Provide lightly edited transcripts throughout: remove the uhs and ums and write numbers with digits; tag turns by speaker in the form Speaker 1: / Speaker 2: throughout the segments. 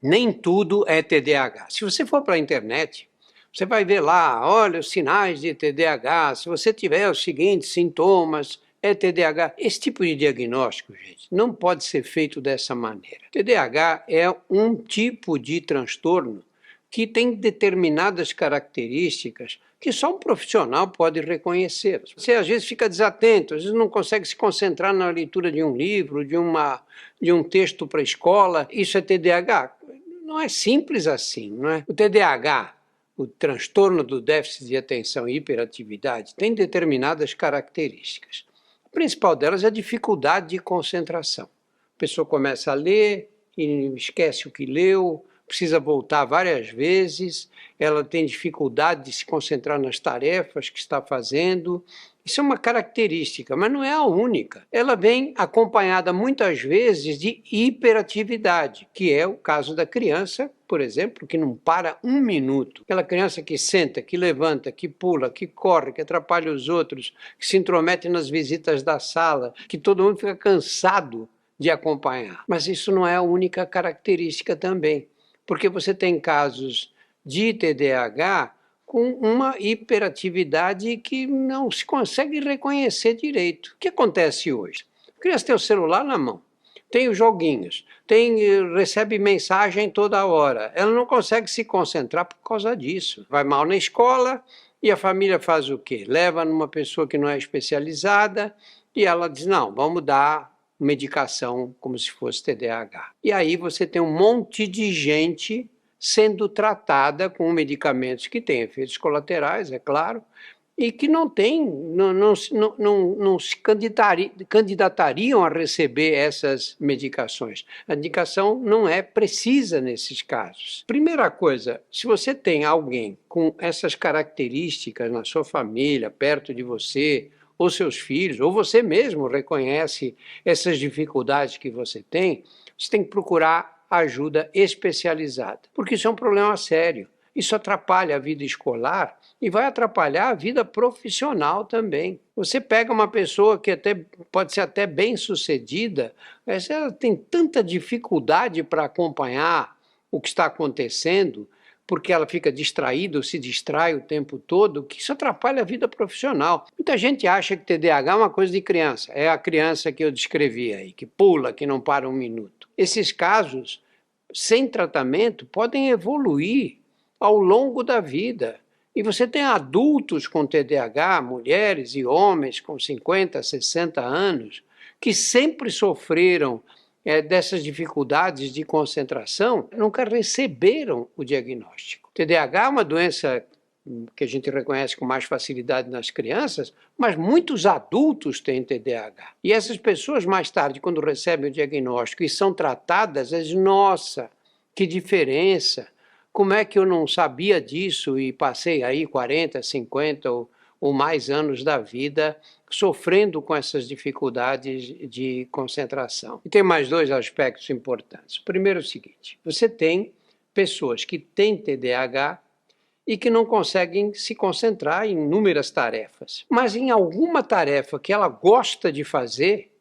Speaker 1: Nem tudo é TDAH. Se você for para a internet, você vai ver lá, olha os sinais de TDAH, se você tiver os seguintes sintomas, é TDAH. Esse tipo de diagnóstico, gente, não pode ser feito dessa maneira. TDAH é um tipo de transtorno que tem determinadas características que só um profissional pode reconhecer. Você às vezes fica desatento, às vezes não consegue se concentrar na leitura de um livro, de um texto para a escola. Isso é TDAH? Não é simples assim, não é? O TDAH, o transtorno do déficit de atenção e hiperatividade, tem determinadas características. A principal delas é a dificuldade de concentração. A pessoa começa a ler e esquece o que leu, precisa voltar várias vezes, ela tem dificuldade de se concentrar nas tarefas que está fazendo. Isso é uma característica, mas não é a única. Ela vem acompanhada muitas vezes de hiperatividade, que é o caso da criança, por exemplo, que não para um minuto. Aquela criança que senta, que levanta, que pula, que corre, que atrapalha os outros, que se intromete nas visitas da sala, que todo mundo fica cansado de acompanhar. Mas isso não é a única característica também, porque você tem casos de TDAH com uma hiperatividade que não se consegue reconhecer direito. O que acontece hoje? A criança tem o celular na mão, tem os joguinhos, recebe mensagem toda hora, ela não consegue se concentrar por causa disso. Vai mal na escola e a família faz o quê? Leva numa pessoa que não é especializada e ela diz, não, vamos dar medicação como se fosse TDAH. E aí você tem um monte de gente sendo tratada com medicamentos que têm efeitos colaterais, é claro, e que não se candidatariam a receber essas medicações. A medicação não é precisa nesses casos. Primeira coisa, se você tem alguém com essas características na sua família, perto de você, ou seus filhos, ou você mesmo reconhece essas dificuldades que você tem que procurar ajuda especializada, porque isso é um problema sério. Isso atrapalha a vida escolar e vai atrapalhar a vida profissional também. Você pega uma pessoa que pode ser até bem-sucedida, mas ela tem tanta dificuldade para acompanhar o que está acontecendo, porque ela fica distraída ou se distrai o tempo todo, que isso atrapalha a vida profissional. Muita gente acha que TDAH é uma coisa de criança. É a criança que eu descrevi aí, que pula, que não para um minuto. Esses casos, sem tratamento, podem evoluir ao longo da vida. E você tem adultos com TDAH, mulheres e homens com 50, 60 anos, que sempre sofreram dessas dificuldades de concentração, nunca receberam o diagnóstico. TDAH é uma doença que a gente reconhece com mais facilidade nas crianças, mas muitos adultos têm TDAH. E essas pessoas, mais tarde, quando recebem o diagnóstico e são tratadas, dizem, nossa, que diferença! Como é que eu não sabia disso e passei aí 40, 50 ou mais anos da vida sofrendo com essas dificuldades de concentração? E tem mais dois aspectos importantes. O primeiro é o seguinte, você tem pessoas que têm TDAH e que não conseguem se concentrar em inúmeras tarefas, mas em alguma tarefa que ela gosta de fazer,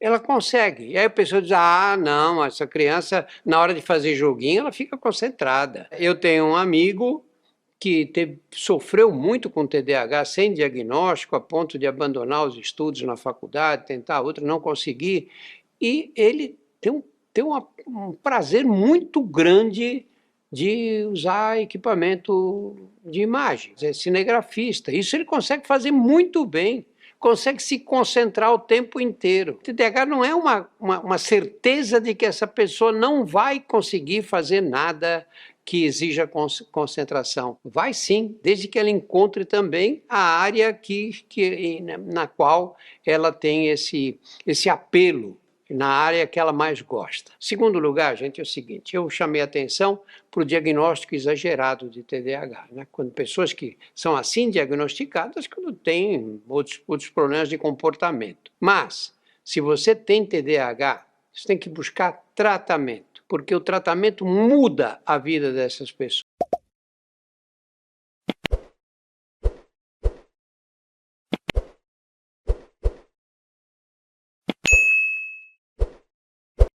Speaker 1: ela consegue. E aí a pessoa diz, ah, não, essa criança, na hora de fazer joguinho, ela fica concentrada. Eu tenho um amigo que sofreu muito com TDAH sem diagnóstico, a ponto de abandonar os estudos na faculdade, tentar outra, não conseguir. E ele tem um prazer muito grande de usar equipamento de imagens, é cinegrafista. Isso ele consegue fazer muito bem, consegue se concentrar o tempo inteiro. O TDAH não é uma certeza de que essa pessoa não vai conseguir fazer nada que exija concentração. Vai sim, desde que ela encontre também a área na qual ela tem esse apelo, na área que ela mais gosta. Segundo lugar, gente, é o seguinte, eu chamei atenção para o diagnóstico exagerado de TDAH, né? Quando pessoas que são assim diagnosticadas, quando têm outros problemas de comportamento. Mas, se você tem TDAH, você tem que buscar tratamento, porque o tratamento muda a vida dessas pessoas.